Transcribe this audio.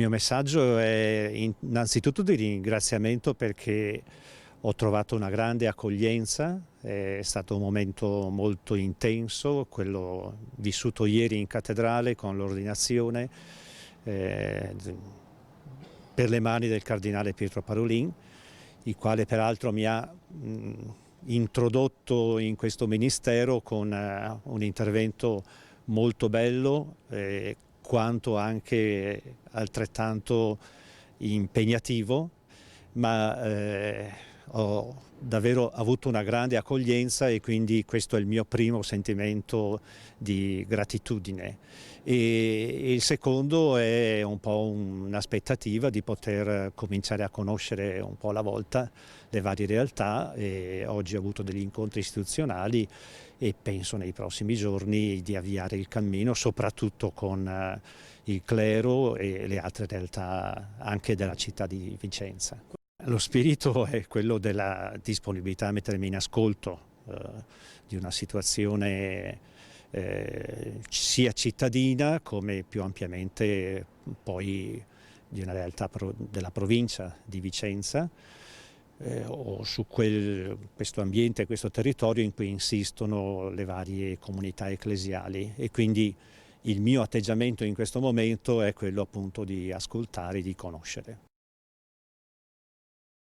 Il mio messaggio è innanzitutto di ringraziamento perché ho trovato una grande accoglienza, è stato un momento molto intenso, quello vissuto ieri in cattedrale con l'ordinazione eh, per le mani del cardinale Pietro Parolin, il quale peraltro mi ha introdotto in questo ministero con un intervento molto bello, quanto anche altrettanto impegnativo, ma ho davvero avuto una grande accoglienza e quindi questo è il mio primo sentimento di gratitudine. E il secondo è un po' un'aspettativa di poter cominciare a conoscere un po' alla volta le varie realtà, e oggi ho avuto degli incontri istituzionali e penso nei prossimi giorni di avviare il cammino soprattutto con il clero e le altre realtà anche della città di Vicenza. Lo spirito è quello della disponibilità a mettermi in ascolto di una situazione sia cittadina come più ampiamente poi di una realtà della provincia di Vicenza o su questo ambiente, questo territorio in cui insistono le varie comunità ecclesiali, e quindi il mio atteggiamento in questo momento è quello appunto di ascoltare e di conoscere.